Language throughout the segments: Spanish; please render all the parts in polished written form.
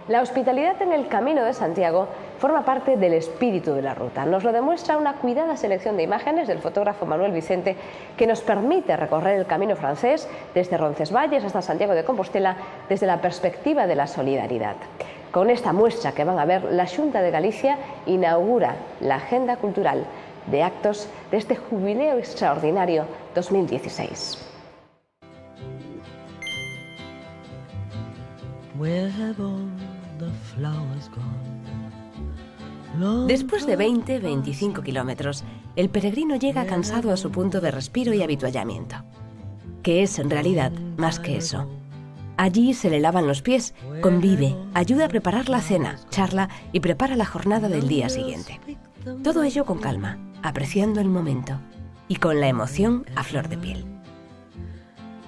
La hospitalidad en el Camino de Santiago forma parte del espíritu de la ruta. Nos lo demuestra una cuidada selección de imágenes del fotógrafo Manuel Vicente, que nos permite recorrer el camino francés desde Roncesvalles hasta Santiago de Compostela desde la perspectiva de la solidaridad. Con esta muestra que van a ver, la Xunta de Galicia inaugura la agenda cultural de actos de este Jubileo Extraordinario 2016. Después de 20-25 kilómetros, el peregrino llega cansado a su punto de respiro y avituallamiento, que es en realidad más que eso. Allí se le lavan los pies, convive, ayuda a preparar la cena, charla y prepara la jornada del día siguiente. Todo ello con calma, apreciando el momento y con la emoción a flor de piel.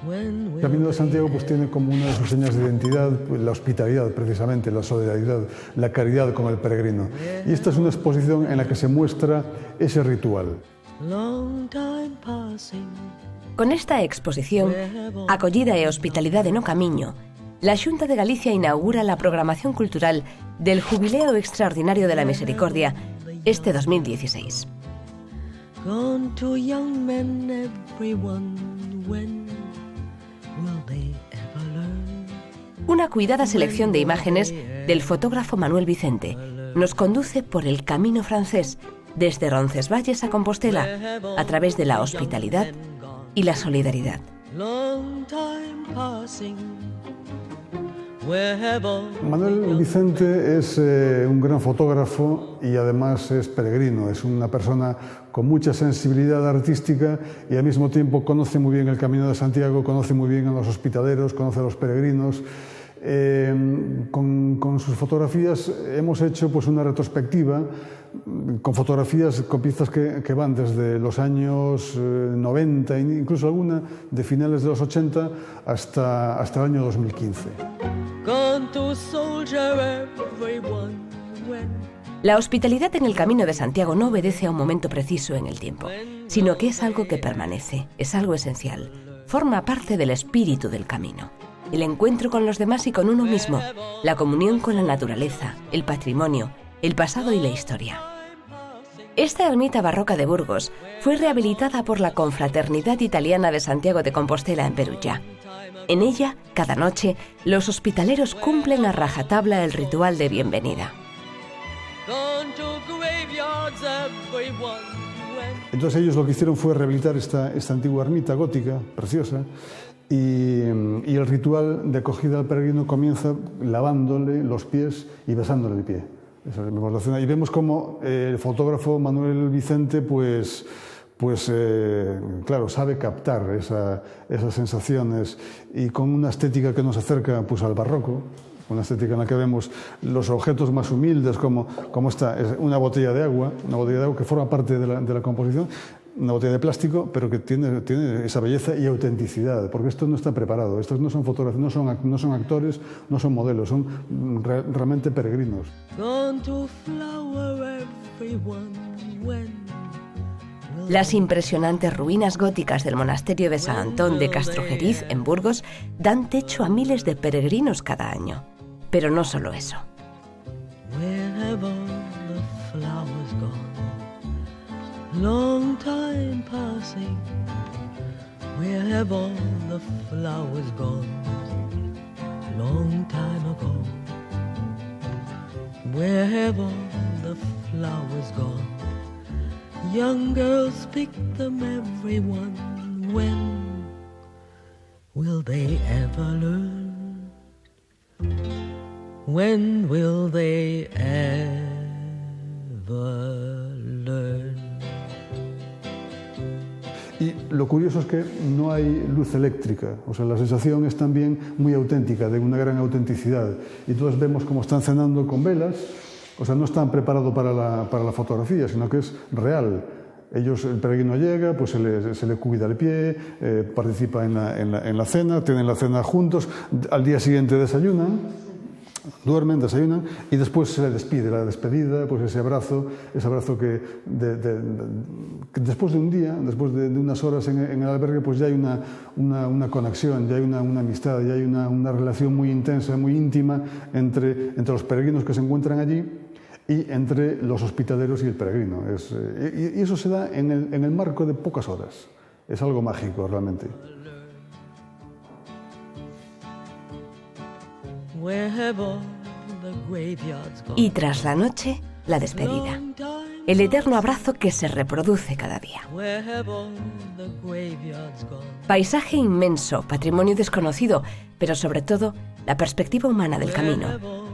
El Camino de Santiago pues tiene como una de sus señas de identidad pues, la hospitalidad, precisamente, la solidaridad, la caridad con el peregrino. Y esta es una exposición en la que se muestra ese ritual. Con esta exposición, Acollida e Hospitalidade no Camiño, la Xunta de Galicia inaugura la programación cultural del Jubileo Extraordinario de la Misericordia este 2016. Una cuidada selección de imágenes del fotógrafo Manuel Vicente nos conduce por el camino francés desde Roncesvalles a Compostela a través de la hospitalidad y la solidaridad. Manuel Vicente es un gran fotógrafo y además es peregrino, es una persona con mucha sensibilidad artística y al mismo tiempo conoce muy bien el Camino de Santiago, conoce muy bien a los hospitaleros, conoce a los peregrinos. Con sus fotografías hemos hecho pues, una retrospectiva con fotografías, con piezas que van desde los años 90, incluso alguna de finales de los 80 hasta el año 2015. La hospitalidad en el Camino de Santiago no obedece a un momento preciso en el tiempo, sino que es algo que permanece, es algo esencial, forma parte del espíritu del camino. El encuentro con los demás y con uno mismo, la comunión con la naturaleza, el patrimonio, el pasado y la historia. Esta ermita barroca de Burgos fue rehabilitada por la Confraternidad Italiana de Santiago de Compostela en Perugia. En ella, cada noche, los hospitaleros cumplen a rajatabla el ritual de bienvenida. Entonces ellos lo que hicieron fue rehabilitar esta antigua ermita gótica, preciosa, y el ritual de acogida al peregrino comienza lavándole los pies y besándole el pie. Y vemos cómo el fotógrafo Manuel Vicente claro, sabe captar esas sensaciones y con una estética que nos acerca pues, al barroco, una estética en la que vemos los objetos más humildes como esta, es una botella de agua que forma parte de la composición, una botella de plástico, pero que tiene esa belleza y autenticidad, porque esto no está preparado, estos no son fotógrafos, no son actores, no son modelos, son realmente peregrinos. Las impresionantes ruinas góticas del monasterio de San Antón de Castrojeriz, en Burgos, dan techo a miles de peregrinos cada año. Pero no solo eso. Long time passing, where have all the flowers gone? Long time ago, where have all the flowers gone? Young girls pick them, everyone. When will they ever learn? When will they ever learn? Y Lo curioso es que no hay luz eléctrica, o sea, la sensación es también muy auténtica, de una gran autenticidad. Y todos vemos cómo están cenando con velas, o sea, no están preparados para la fotografía, sino que es real. Ellos, el peregrino llega, pues se le cuida el pie, participa en la cena, tienen la cena juntos, al día siguiente desayunan, duermen, desayunan y después se le despide, la despedida, pues ese abrazo que después de un día, después de unas horas en el albergue, pues ya hay una conexión, ya hay una amistad, ya hay una relación muy intensa, muy íntima entre los peregrinos que se encuentran allí y entre los hospitaleros y el peregrino. Y eso se da en el marco de pocas horas. Es algo mágico, realmente. Y tras la noche, la despedida. El eterno abrazo que se reproduce cada día. Paisaje inmenso, patrimonio desconocido, pero sobre todo, la perspectiva humana del camino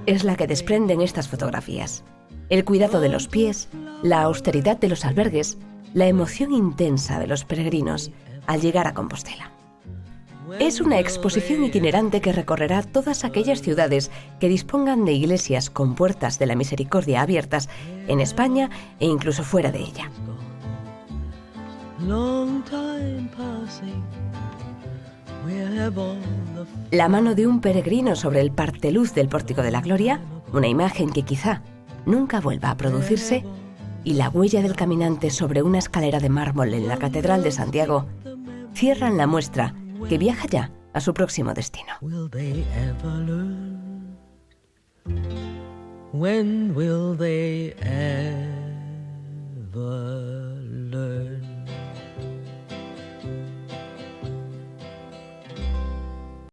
es la que desprenden estas fotografías. El cuidado de los pies, la austeridad de los albergues, la emoción intensa de los peregrinos al llegar a Compostela. Es una exposición itinerante que recorrerá todas aquellas ciudades que dispongan de iglesias con puertas de la misericordia abiertas en España e incluso fuera de ella. La mano de un peregrino sobre el parteluz del Pórtico de la Gloria, una imagen que quizá nunca vuelva a producirse, y la huella del caminante sobre una escalera de mármol en la Catedral de Santiago cierran la muestra que viaja ya a su próximo destino. When will they ever learn?